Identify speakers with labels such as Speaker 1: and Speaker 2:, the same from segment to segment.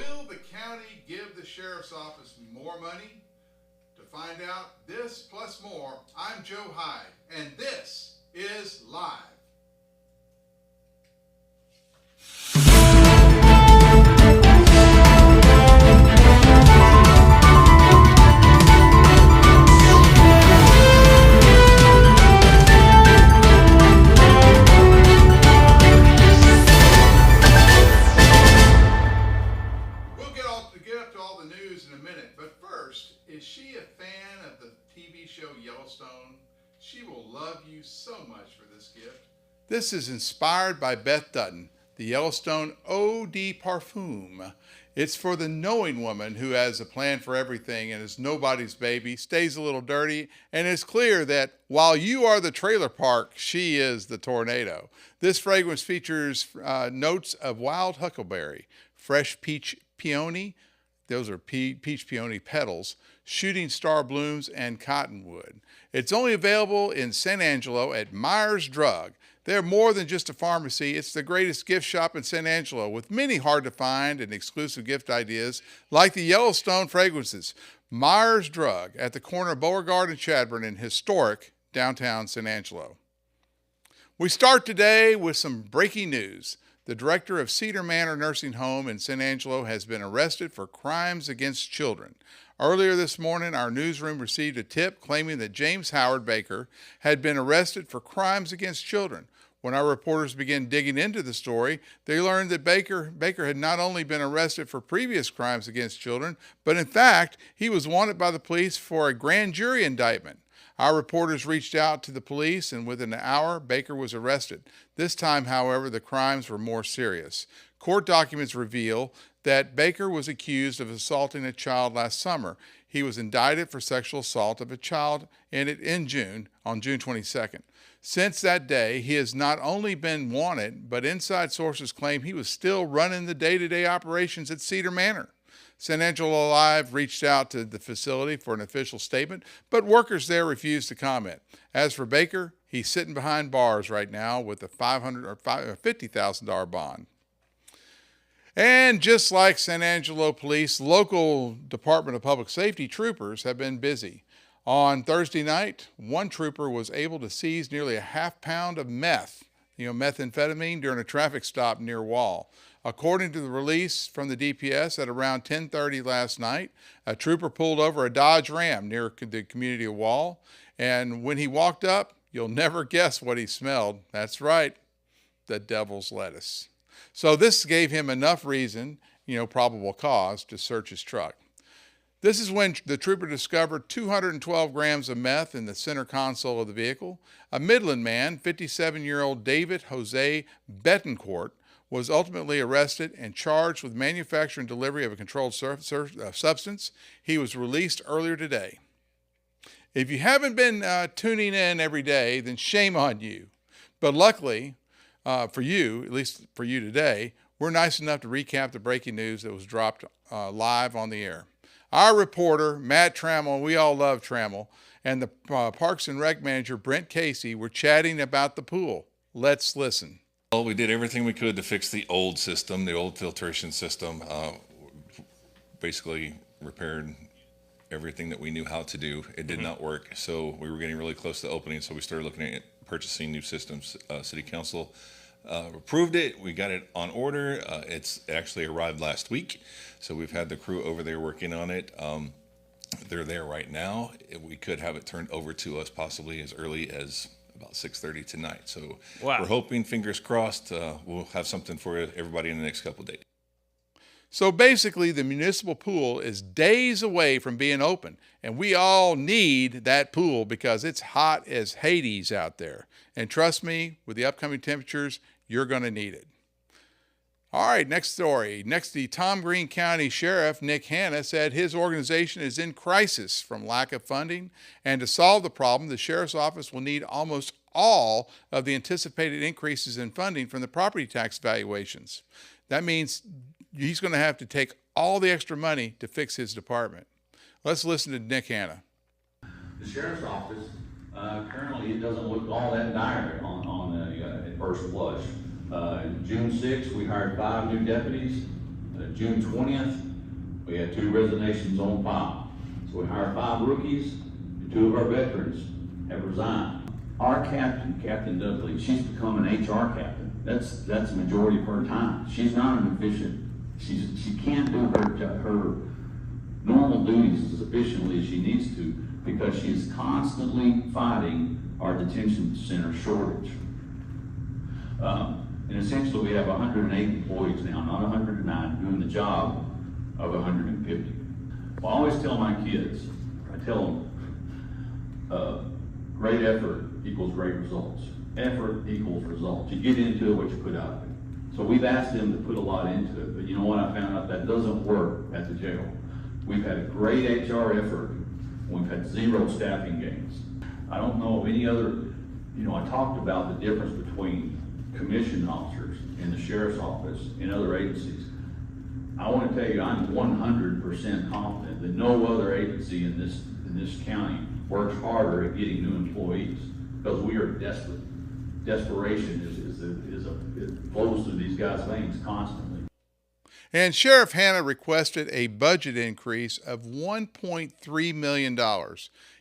Speaker 1: Will the county give the sheriff's office more money? To find out this plus more, I'm Joe Hyde, and this is Live. Get up to all the news in a minute, but first, is she a fan of the TV show Yellowstone? She will love you so much for this gift. This is inspired by Beth Dutton, the Yellowstone Eau de Parfum. It's for the knowing woman who has a plan for everything and is nobody's baby, stays a little dirty, and it's clear that while you are the trailer park, she is the tornado. This fragrance features notes of wild huckleberry, fresh peach peony, those are peach peony petals, shooting star blooms, and cottonwood. It's only available in San Angelo at Myers Drug. They're more than just a pharmacy. It's the greatest gift shop in San Angelo with many hard to find and exclusive gift ideas like the Yellowstone fragrances. Myers Drug at the corner of Beauregard and Chadbourne in historic downtown San Angelo. We start today with some breaking news. The director of Cedar Manor Nursing Home in San Angelo has been arrested for crimes against children. Earlier this morning, our newsroom received a tip claiming that James Howard Baker had been arrested for crimes against children. When our reporters began digging into the story, they learned that Baker had not only been arrested for previous crimes against children, but in fact, he was wanted by the police for a grand jury indictment. Our reporters reached out to the police, and within an hour, Baker was arrested. This time, however, the crimes were more serious. Court documents reveal that Baker was accused of assaulting a child last summer. He was indicted for sexual assault of a child on June 22nd. Since that day, he has not only been wanted, but inside sources claim he was still running the day-to-day operations at Cedar Manor. San Angelo Live reached out to the facility for an official statement, but workers there refused to comment. As for Baker, he's sitting behind bars right now with a $500,000 or $50,000 bond. And just like San Angelo Police, local Department of Public Safety troopers have been busy. On Thursday night, one trooper was able to seize nearly a half pound of meth, methamphetamine, during a traffic stop near Wall. According to the release from the DPS, at around 10:30 last night, a trooper pulled over a Dodge Ram near the community of Wall, and when he walked up, you'll never guess what he smelled. That's right, the devil's lettuce. So this gave him enough reason, probable cause, to search his truck. This is when the trooper discovered 212 grams of meth in the center console of the vehicle. A Midland man, 57-year-old David Jose Betancourt, was ultimately arrested and charged with manufacture and delivery of a controlled substance. He was released earlier today. If you haven't been tuning in every day, then shame on you. But luckily for you, at least for you today, we're nice enough to recap the breaking news that was dropped live on the air. Our reporter, Matt Trammell, we all love Trammell, and the Parks and Rec manager, Brent Casey, were chatting about the pool. Let's listen.
Speaker 2: Well, we did everything we could to fix the old system, the old filtration system. Basically repaired everything that we knew how to do. It did not work, so we were getting really close to opening, so we started looking at purchasing new systems. City Council approved it. We got it on order. It's actually arrived last week, so we've had the crew over there working on it. They're there right now. We could have it turned over to us possibly as early as about 6:30 tonight. So We're hoping, fingers crossed, we'll have something for everybody in the next couple of days.
Speaker 1: So basically, the municipal pool is days away from being open, and we all need that pool because it's hot as Hades out there. And trust me, with the upcoming temperatures, you're going to need it. All right, next story. Next, the Tom Green County Sheriff, Nick Hanna, said his organization is in crisis from lack of funding, and to solve the problem, the Sheriff's Office will need almost all of the anticipated increases in funding from the property tax valuations. That means he's going to have to take all the extra money to fix his department. Let's listen to Nick Hanna.
Speaker 3: The Sheriff's Office, currently it doesn't look all that dire at first blush. June 6th, we hired 5 new deputies. June 20th, we had 2 resignations on file. So we hired 5 rookies, and 2 of our veterans have resigned. Our captain, Captain Dudley, she's become an HR captain. That's the majority of her time. She's not an efficient, she can't do her normal duties as efficiently as she needs to because she's constantly fighting our detention center shortage. And essentially we have 108 employees now, not 109, doing the job of 150. Well, I always tell my kids, I tell them, great effort equals great results. Effort equals results. You get into it what you put out of it. So we've asked them to put a lot into it, but you know what, I found out that doesn't work at the jail. We've had a great HR effort, we've had 0 staffing gains. I don't know of any other, I talked about the difference between commissioned officers in the sheriff's office and other agencies. I want to tell you, I'm 100% confident that no other agency in this county works harder at getting new employees because we are desperate. Desperation it flows through these guys' veins constantly.
Speaker 1: And Sheriff Hanna requested a budget increase of $1.3 million.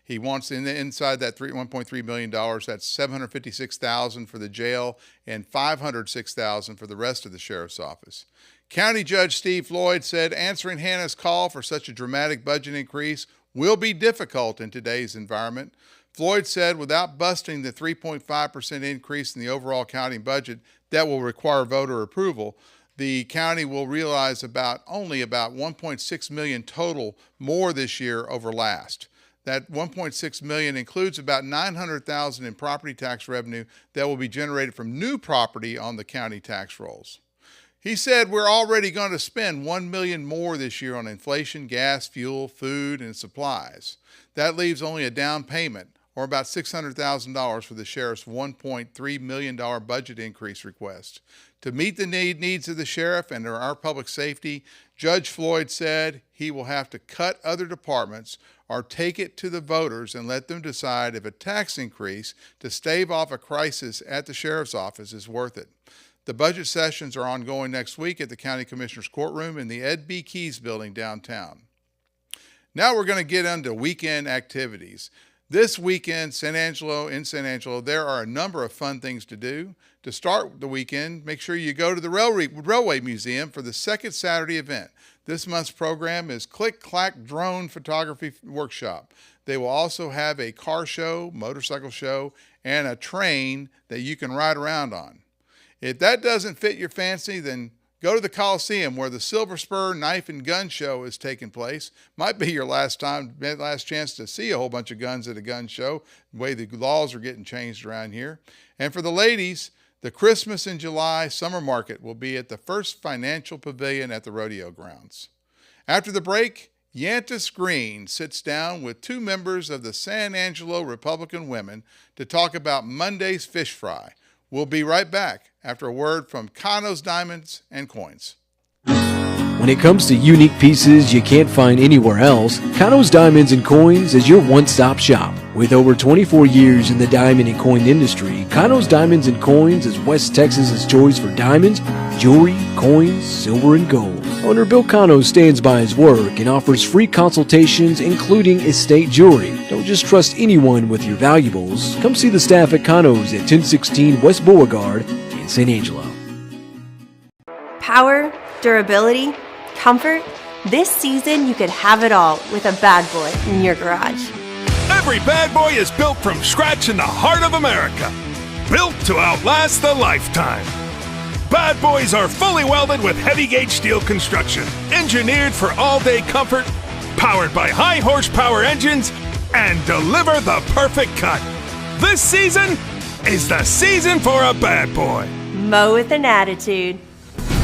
Speaker 1: He wants inside that $1.3 million, that's $756,000 for the jail and $506,000 for the rest of the sheriff's office. County Judge Steve Floyd said answering Hanna's call for such a dramatic budget increase will be difficult in today's environment. Floyd said without busting the 3.5% increase in the overall county budget that will require voter approval, the county will realize only about $1.6 million total more this year over last. That $1.6 million includes about $900,000 in property tax revenue that will be generated from new property on the county tax rolls. He said we're already going to spend $1 million more this year on inflation, gas, fuel, food, and supplies. That leaves only a down payment, or about $600,000 for the sheriff's $1.3 million budget increase request. To meet the needs of the sheriff and our public safety, Judge Floyd said he will have to cut other departments or take it to the voters and let them decide if a tax increase to stave off a crisis at the sheriff's office is worth it. The budget sessions are ongoing next week at the County Commissioner's Courtroom in the Ed B. Keys building downtown. Now we're going to get into weekend activities. This weekend, in San Angelo, there are a number of fun things to do. To start the weekend, make sure you go to the Railway Museum for the second Saturday event. This month's program is Click Clack Drone Photography Workshop. They will also have a car show, motorcycle show, and a train that you can ride around on. If that doesn't fit your fancy, then go to the Coliseum where the Silver Spur Knife and Gun Show is taking place. Might be your last chance to see a whole bunch of guns at a gun show, the way the laws are getting changed around here. And for the ladies, the Christmas in July Summer Market will be at the First Financial Pavilion at the rodeo grounds. After the break, Yantis Green sits down with 2 members of the San Angelo Republican Women to talk about Monday's fish fry. We'll be right back after a word from Kano's Diamonds and Coins.
Speaker 4: When it comes to unique pieces you can't find anywhere else, Kano's Diamonds and Coins is your one-stop shop. With over 24 years in the diamond and coin industry, Kano's Diamonds and Coins is West Texas's choice for diamonds, jewelry, coins, silver, and gold. Owner Bill Kano stands by his work and offers free consultations, including estate jewelry. Don't just trust anyone with your valuables. Come see the staff at Kano's at 1016 West Beauregard in San Angelo.
Speaker 5: Power, durability, comfort. This season you could have it all with a bad boy in your garage.
Speaker 6: Every bad boy is built from scratch in the heart of America. Built to outlast the lifetime. Bad boys are fully welded with heavy gauge steel construction, engineered for all-day comfort, powered by high horsepower engines, and deliver the perfect cut. This season is the season for a bad boy.
Speaker 5: Mow with an attitude.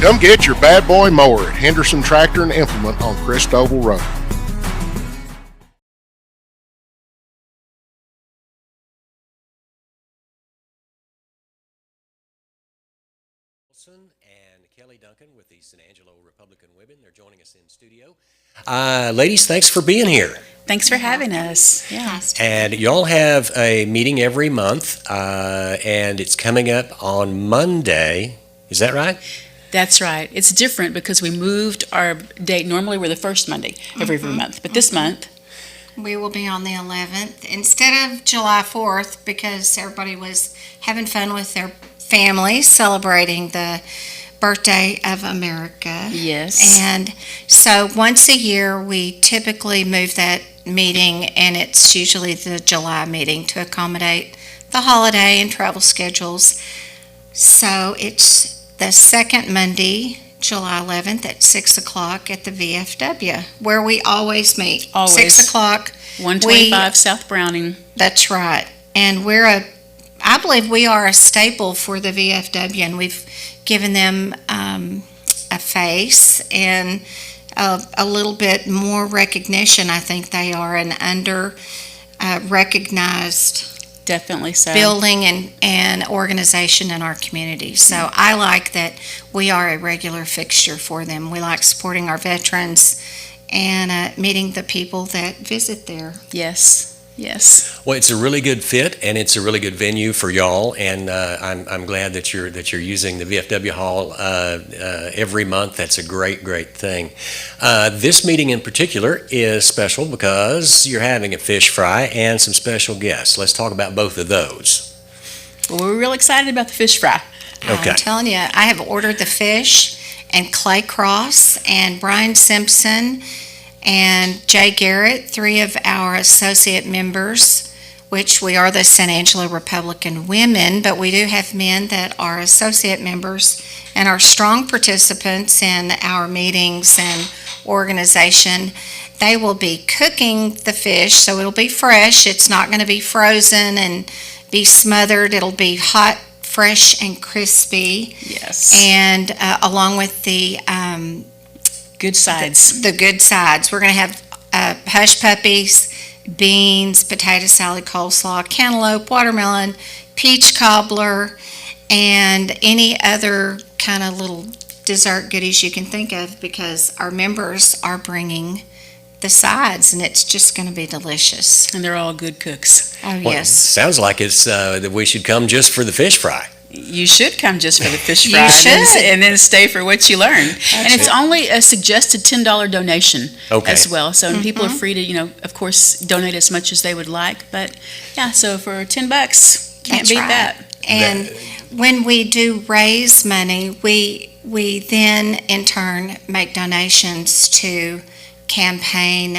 Speaker 7: Come get your bad boy mower at Henderson Tractor and Implement on Christoval Road.
Speaker 8: And Kellye Duncan with the San Angelo Republican Women. They're joining us in studio. Ladies, thanks for being here.
Speaker 9: Thanks for having us. Yeah.
Speaker 8: And y'all have a meeting every month, and it's coming up on Monday. Is that right?
Speaker 9: That's right. It's different because we moved our date. Normally, we're the first Monday of every month, but this month,
Speaker 10: We will be on the 11th instead of July 4th because everybody was having fun with their families celebrating the birthday of America.
Speaker 9: yes.
Speaker 10: And so once a year, we typically move that meeting, and it's usually the July meeting to accommodate the holiday and travel schedules. So it's the second Monday, July 11th at 6 o'clock at the VFW, where we always meet.
Speaker 9: Always.
Speaker 10: 6 o'clock.
Speaker 9: 125 South Browning.
Speaker 10: That's right. And I believe we are a staple for the VFW, and we've given them a face and a little bit more recognition. I think they are an under recognized
Speaker 9: Definitely so.
Speaker 10: building and organization in our community. So I like that we are a regular fixture for them. We like supporting our veterans and meeting the people that visit there.
Speaker 9: Yes. Yes.
Speaker 8: Well, it's a really good fit, and it's a really good venue for y'all. And I'm glad that you're using the VFW Hall every month. That's a great thing. This meeting in particular is special because you're having a fish fry and some special guests. Let's talk about both of those.
Speaker 9: Well, we're real excited about the fish fry.
Speaker 8: Okay.
Speaker 10: I'm telling you, I have ordered the fish, and Clay Cross and Brian Simpson and Jay Garrett, three of our associate members, which we are the San Angelo Republican Women, but we do have men that are associate members and are strong participants in our meetings and organization. They will be cooking the fish, so it'll be fresh. It's not going to be frozen and be smothered. It'll be hot, fresh, and crispy.
Speaker 9: Yes.
Speaker 10: And along with the
Speaker 9: Good sides.
Speaker 10: the good sides. We're going to have hush puppies, beans, potato salad, coleslaw, cantaloupe, watermelon, peach cobbler, and any other kind of little dessert goodies you can think of, because our members are bringing the sides, and it's just going to be delicious.
Speaker 9: And they're all good cooks.
Speaker 10: Oh,
Speaker 8: Well,
Speaker 10: yes.
Speaker 8: sounds like it's that we should come just for the fish fry.
Speaker 9: You should come just for the fish
Speaker 10: You
Speaker 9: fry
Speaker 10: should.
Speaker 9: and then stay for what you learn. And it's only a suggested $10 donation
Speaker 8: Okay.
Speaker 9: as well. So people are free to, of course, donate as much as they would like. But yeah, so for $10, can't
Speaker 10: That's
Speaker 9: beat
Speaker 10: right.
Speaker 9: that.
Speaker 10: And when we do raise money, we then in turn make donations to campaign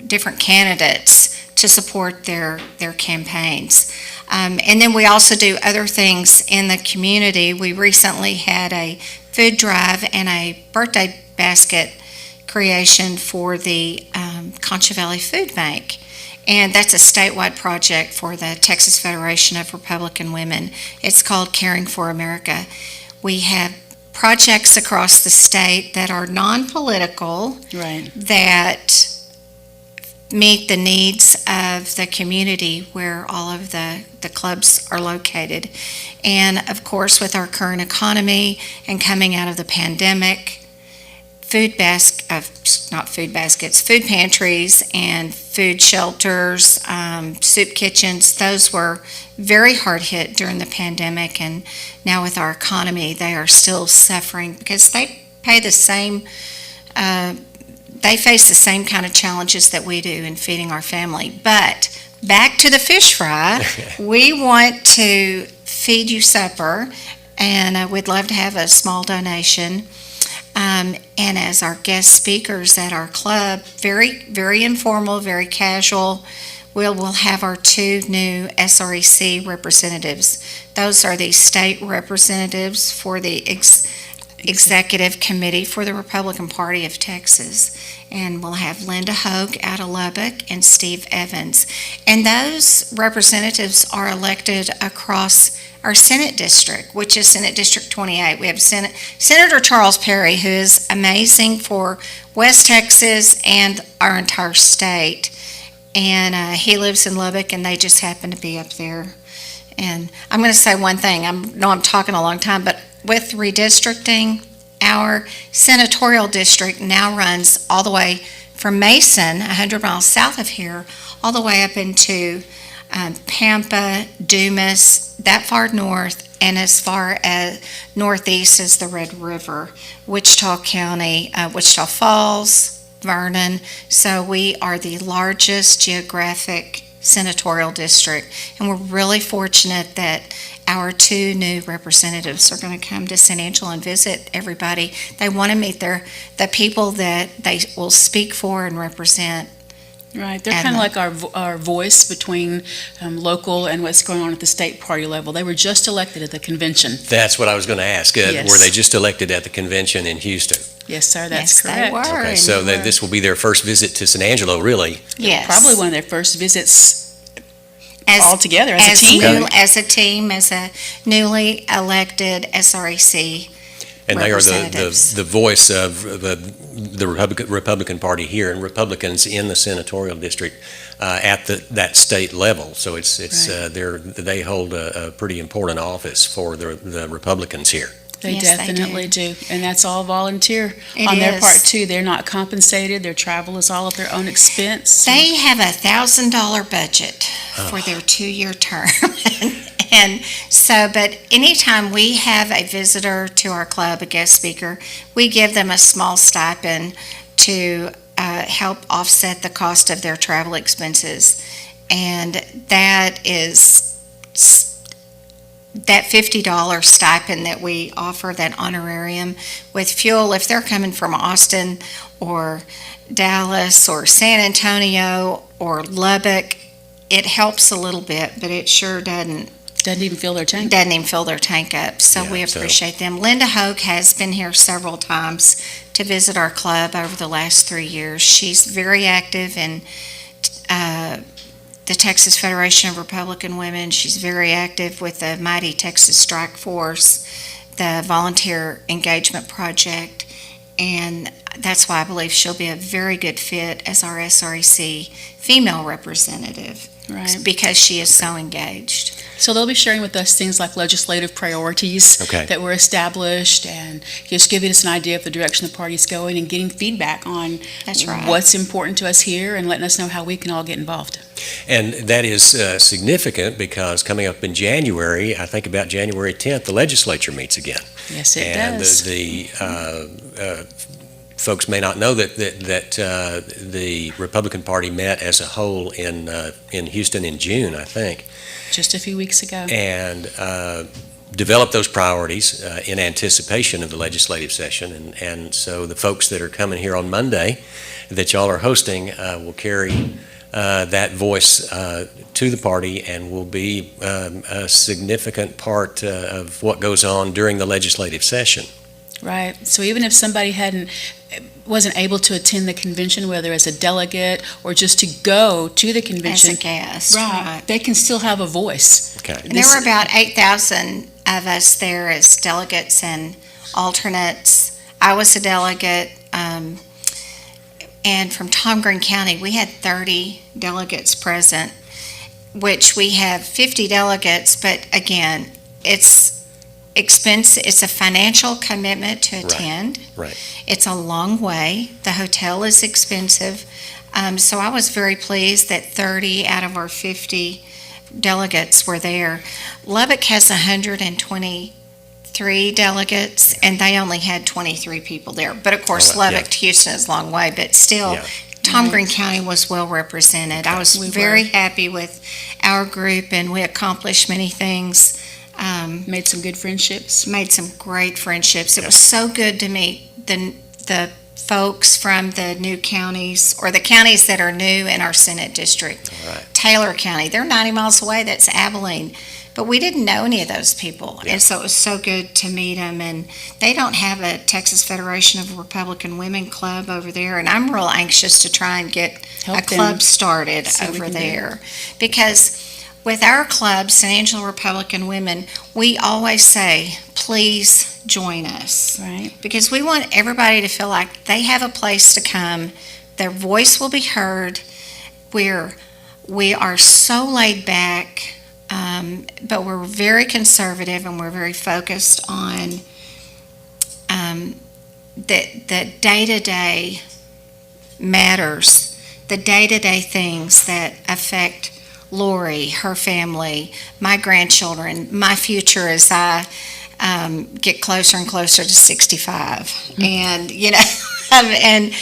Speaker 10: different candidates to support their campaigns. And then we also do other things in the community. We recently had a food drive and a birthday basket creation for the Concha Valley Food Bank. And that's a statewide project for the Texas Federation of Republican Women. It's called Caring for America. We have projects across the state that are non-political,
Speaker 9: Right.
Speaker 10: that meet the needs of the community where all of the clubs are located. And of course, with our current economy and coming out of the pandemic, food pantries and food shelters, soup kitchens, those were very hard hit during the pandemic. And now with our economy, they are still suffering because they pay the same they face the same kind of challenges that we do in feeding our family. But back to the fish fry, we want to feed you supper, and we'd love to have a small donation. And as our guest speakers at our club, very, very informal, very casual, we'll have our two new SREC representatives. Those are the state representatives for the Executive Committee for the Republican Party of Texas. And we'll have Linda Hogue out of Lubbock and Steve Evans. And those representatives are elected across our Senate district, which is Senate District 28. We have Senator Charles Perry, who is amazing for West Texas and our entire state. And he lives in Lubbock, and they just happen to be up there. And I'm going to say one thing. I know I'm talking a long time, but with redistricting, our senatorial district now runs all the way from Mason, 100 miles south of here, all the way up into Pampa, Dumas, that far north, and as far as northeast is the Red River, Wichita County, Wichita Falls, Vernon. So we are the largest geographic senatorial district, and we're really fortunate that our 2 new representatives are going to come to San Angelo and visit everybody. They want to meet the people that they will speak for and represent.
Speaker 9: Right, they're kind of like our voice between local and what's going on at the state party level. They were just elected at the convention.
Speaker 8: That's what I was going to ask.
Speaker 9: Yes.
Speaker 8: Were they just elected at the convention in Houston?
Speaker 9: Yes, sir, that's
Speaker 10: Yes,
Speaker 9: correct.
Speaker 10: they were.
Speaker 8: Okay, so this will be their first visit to San Angelo, really?
Speaker 10: Yes.
Speaker 9: Probably one of their first visits
Speaker 10: As-
Speaker 9: all together as a team.
Speaker 10: As a newly elected SREC.
Speaker 8: And they are
Speaker 10: Representatives.
Speaker 8: the voice of the Republican Party here, and Republicans in the senatorial district at that state level. So it's
Speaker 9: Right.
Speaker 8: they hold a pretty important office for the Republicans here.
Speaker 9: They
Speaker 10: Yes, they
Speaker 9: definitely do. And that's all volunteer
Speaker 10: It
Speaker 9: on their
Speaker 10: is.
Speaker 9: part too. They're not compensated. Their travel is all at their own expense.
Speaker 10: They have $1,000 budget for their 2-year term. And so, but anytime we have a visitor to our club, a guest speaker, we give them a small stipend to help offset the cost of their travel expenses. And that is that $50 stipend that we offer, that honorarium with fuel. If they're coming from Austin or Dallas or San Antonio or Lubbock, it helps a little bit, but it sure doesn't
Speaker 9: Doesn't even fill their tank.
Speaker 10: up. So
Speaker 8: Yeah,
Speaker 10: we
Speaker 8: so-
Speaker 10: appreciate them. Linda Hoke has been here several times to visit our club over the last 3 years. She's very active in the Texas Federation of Republican Women. She's very active with the mighty Texas Strike Force, the Volunteer Engagement Project, and that's why I believe she'll be a very good fit as our SREC female representative,
Speaker 9: Right.
Speaker 10: because she is so engaged.
Speaker 9: So they'll be sharing with us things like legislative priorities
Speaker 8: Okay.
Speaker 9: that were established and just giving us an idea of the direction the party's going and getting feedback on
Speaker 10: That's right.
Speaker 9: what's important to us here and letting us know how we can all get involved.
Speaker 8: And that is significant because coming up in January, I think about January 10th, the legislature meets again.
Speaker 9: Yes, it
Speaker 8: And
Speaker 9: does.
Speaker 8: the folks may not know that the Republican Party met as a whole in Houston in June, I think,
Speaker 9: Just a few weeks ago.
Speaker 8: and developed those priorities in anticipation of the legislative session. And so the folks that are coming here on Monday that y'all are hosting will carry that voice to the party and will be a significant part of what goes on during the legislative session.
Speaker 9: Right. So even if somebody wasn't able to attend the convention, whether as a delegate or just to go to the
Speaker 10: As
Speaker 9: convention,
Speaker 10: a guest, right.
Speaker 9: they can still have a voice.
Speaker 8: Okay.
Speaker 10: And there were about 8,000 of us there as delegates and alternates. I was a delegate, and from Tom Green County, we had 30 delegates present, which we have 50 delegates, but again, it's expensive. It's a financial commitment to attend.
Speaker 8: Right.
Speaker 10: It's a long way. The hotel is expensive. So I was very pleased that 30 out of our 50 delegates were there. Lubbock has 123 delegates, and they only had 23 people there. But of course,
Speaker 8: Oh, yeah.
Speaker 10: Lubbock to Houston is a long way, but still,
Speaker 8: Yeah.
Speaker 10: Tom Green County was well represented. I was
Speaker 9: We were.
Speaker 10: very happy with our group, and we accomplished many things.
Speaker 9: Made some good friendships.
Speaker 10: Made some great friendships. It was so good to meet the folks from the new counties, or the counties that are new in our Senate district.
Speaker 8: All right.
Speaker 10: Taylor County, they're 90 miles away, that's Abilene. But we didn't know any of those people.
Speaker 8: Yeah.
Speaker 10: And so it was so good to meet them. And they don't have a Texas Federation of Republican Women club over there. And I'm real anxious to try and get
Speaker 9: Help
Speaker 10: a
Speaker 9: them.
Speaker 10: club started
Speaker 9: See what we
Speaker 10: over
Speaker 9: can do.
Speaker 10: there. Because with our club, San Angelo Republican Women, we always say, please join us.
Speaker 9: Right.
Speaker 10: Because we want everybody to feel like they have a place to come, their voice will be heard. We are so laid back, but we're very conservative, and we're very focused on the day-to-day matters, the day-to-day things that affect Lori, her family, my grandchildren, my future as I get closer and closer to 65. And, and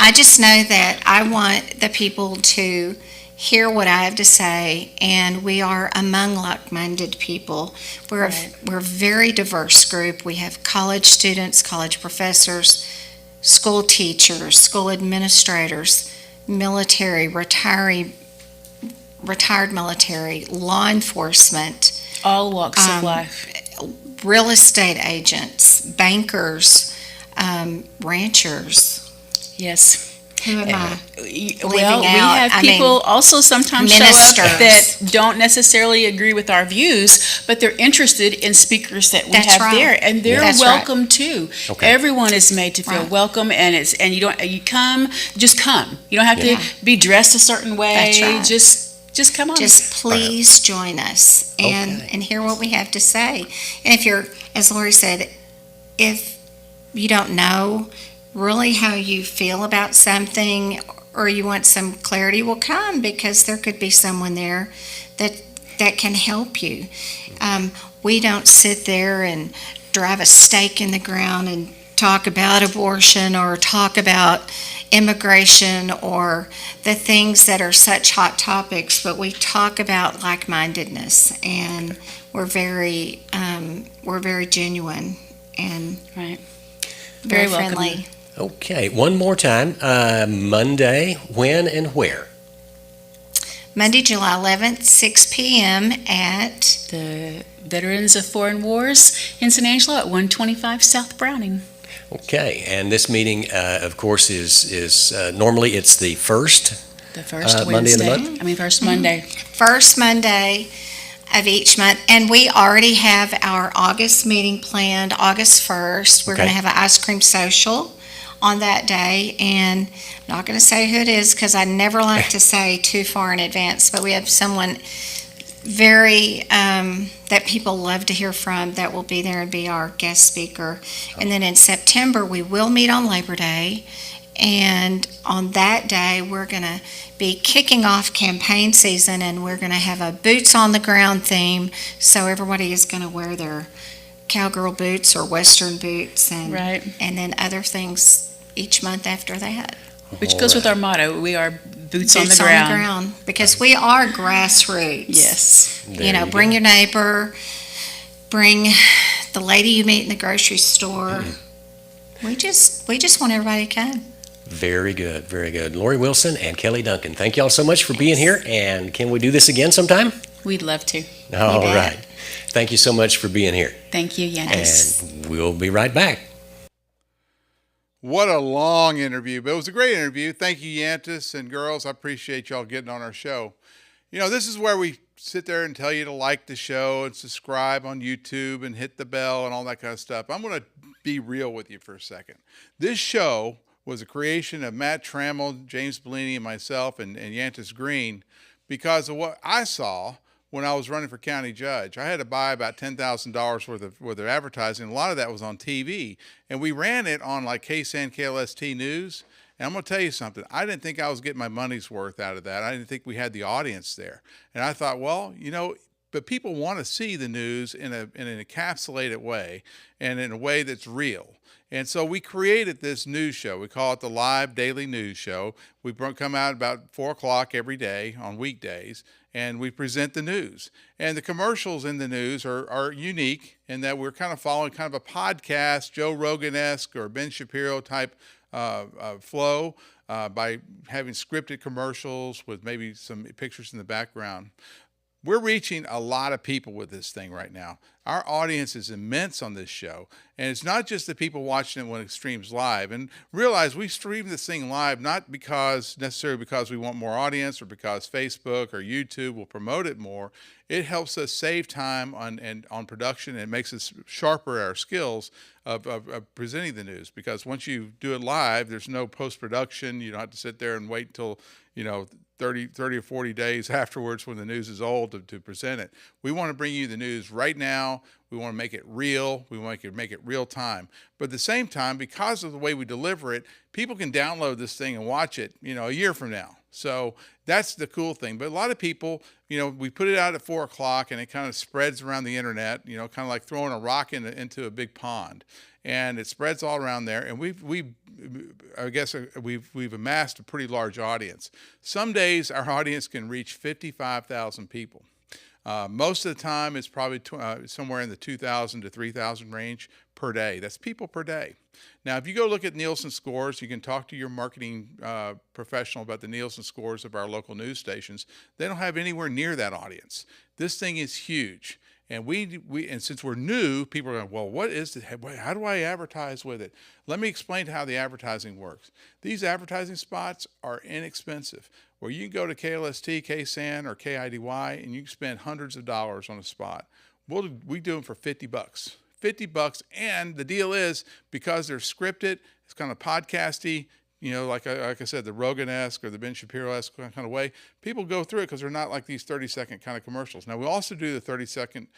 Speaker 10: I just know that I want the people to hear what I have to say, and we are among like-minded people. We're a very diverse group. We have college students, college professors, school teachers, school administrators, military, retired military, law enforcement,
Speaker 9: all walks of life,
Speaker 10: real estate agents, bankers, ranchers.
Speaker 9: Yes.
Speaker 10: Who am I?
Speaker 9: Well, we have people also sometimes show up that don't necessarily agree with our views, but they're interested in speakers that we have there, and they're welcome too. Okay. Everyone is made to feel welcome, and you come. You don't have to be dressed a certain way. That's right. Just come on.
Speaker 10: Just please join us and hear what we have to say. And if you're, as Lori said, if you don't know really how you feel about something, or you want some clarity, will come, because there could be someone there that can help you. We don't sit there and drive a stake in the ground and talk about abortion or talk about immigration or the things that are such hot topics, but we talk about like-mindedness, and we're very genuine and very friendly.
Speaker 8: Welcome. Okay, one more time. Monday, when and where?
Speaker 10: Monday, July 11th, 6 p.m. at
Speaker 9: the Veterans of Foreign Wars in San Angelo at 125 South Browning.
Speaker 8: Okay, and this meeting, of course, is normally it's the first Monday of the month?
Speaker 9: First Monday.
Speaker 10: First Monday of each month. And we already have our August meeting planned, August 1st. We're going to have an ice cream social on that day, and I'm not going to say who it is because I never like to say too far in advance, but we have someone very that people love to hear from that will be there and be our guest speaker. And then in September we will meet on Labor Day, and on that day we're going to be kicking off campaign season, and we're going to have a boots on the ground theme, so everybody is going to wear their cowgirl boots or western boots, and then other things each month after that.
Speaker 9: Which goes with our motto, we are boots on the ground.
Speaker 10: Because we are grassroots.
Speaker 9: Yes.
Speaker 10: Bring your neighbor, bring the lady you meet in the grocery store. We just want everybody to come.
Speaker 8: Very good, very good. Lori Wilson and Kellye Duncan, thank you all so much for being here, and can we do this again sometime?
Speaker 9: We'd love to.
Speaker 8: All right. Thank you so much for being here.
Speaker 9: Thank you, Yantis.
Speaker 8: And we'll be right back.
Speaker 1: What a long interview, but it was a great interview. Thank you, Yantis, and girls. I appreciate y'all getting on our show. This is where we sit there and tell you to like the show and subscribe on YouTube and hit the bell and all that kind of stuff. I'm going to be real with you for a second. This show was a creation of Matt Trammell, James Bellini, and myself, and Yantis Green, because of what I saw when I was running for county judge. I had to buy about $10,000 worth of advertising. A lot of that was on TV, and we ran it on like KSAN, KLST News. And I'm going to tell you something. I didn't think I was getting my money's worth out of that. I didn't think we had the audience there. And I thought, well, but people want to see the news in an encapsulated way and in a way that's real. And so we created this news show. We call it the Live Daily News Show. We come out about 4 o'clock every day on weekdays, and we present the news. And the commercials in the news are unique in that we're kind of following kind of a podcast, Joe Rogan-esque or Ben Shapiro type flow by having scripted commercials with maybe some pictures in the background. We're reaching a lot of people with this thing right now. Our audience is immense on this show. And it's not just the people watching it when it streams live. And realize we stream this thing live not necessarily because we want more audience or because Facebook or YouTube will promote it more. It helps us save time on production, and it makes us sharper our skills of presenting the news. Because once you do it live, there's no post-production. You don't have to sit there and wait until 30 or 40 days afterwards when the news is old to present it. We want to bring you the news right now now. We want to make it real. We want to make it real time. But at the same time, because of the way we deliver it, people can download this thing and watch it, a year from now. So that's the cool thing. But a lot of people, we put it out at 4 o'clock and it kind of spreads around the internet, kind of like throwing a rock into a big pond. And it spreads all around there. And we've amassed a pretty large audience. Some days our audience can reach 55,000 people. Most of the time, it's probably somewhere in the 2,000 to 3,000 range per day. That's people per day. Now, if you go look at Nielsen scores, you can talk to your marketing professional about the Nielsen scores of our local news stations. They don't have anywhere near that audience. This thing is huge. And and since we're new, people are going, well, what is it? How do I advertise with it? Let me explain how the advertising works. These advertising spots are inexpensive. Where you can go to KLST, KSAN, or KIDY, and you can spend hundreds of dollars on a spot. We do them for $50. $50, and the deal is, because they're scripted, it's kind of podcasty, like I said, the Rogan-esque or the Ben Shapiro-esque kind of way. People go through it because they're not like these 30-second kind of commercials. Now, we also do the 30-second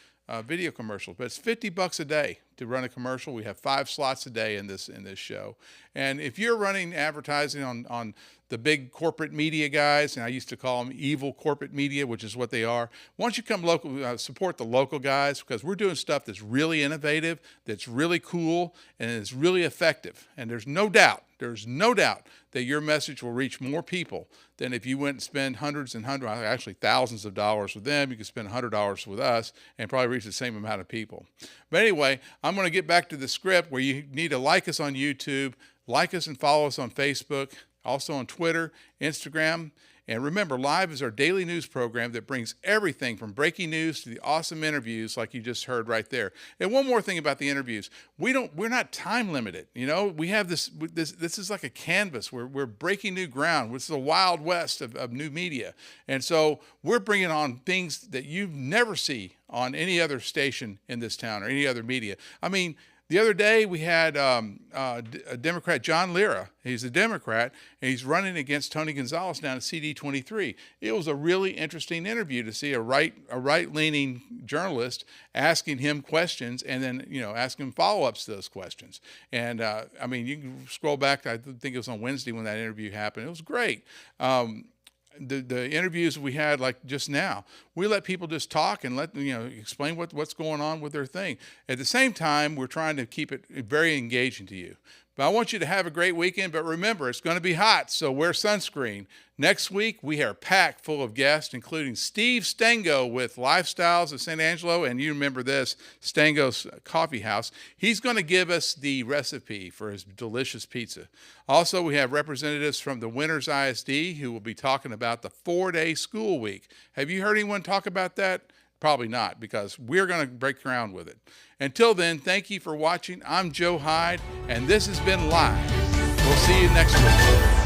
Speaker 1: video commercials, but it's $50 a day to run a commercial. We have 5 slots a day in this show. And if you're running advertising on the big corporate media guys, and I used to call them evil corporate media, which is what they are, why don't you come local, support the local guys, because we're doing stuff that's really innovative, that's really cool, and it's really effective. And there's no doubt that your message will reach more people than if you went and spend actually thousands of dollars with them. You could spend $100 with us and probably reach the same amount of people. But anyway, I'm going to get back to the script, where you need to like us on YouTube, like us and follow us on Facebook, also on Twitter, Instagram. And remember, Live is our daily news program that brings everything from breaking news to the awesome interviews like you just heard right there. And one more thing about the interviews. We're not time limited. We have this is like a canvas. We're breaking new ground. This is the Wild West of new media. And so we're bringing on things that you never see on any other station in this town or any other media. I mean, the other day we had a Democrat, John Lira. He's a Democrat, and he's running against Tony Gonzalez down at CD23. It was a really interesting interview to see a right-leaning journalist asking him questions, and then asking follow-ups to those questions. And you can scroll back. I think it was on Wednesday when that interview happened. It was great. The interviews we had, like just now, we let people just talk and explain what's going on with their thing. At the same time, we're trying to keep it very engaging to you. But I want you to have a great weekend. But remember, it's going to be hot, so wear sunscreen. Next week, we are packed full of guests, including Steve Stango with Lifestyles of San Angelo. And you remember this, Stango's Coffee House. He's going to give us the recipe for his delicious pizza. Also, we have representatives from the Winners ISD who will be talking about the 4-day school week. Have you heard anyone talk about that? Probably not, because we're going to break ground with it. Until then, thank you for watching. I'm Joe Hyde, and this has been Live. We'll see you next week.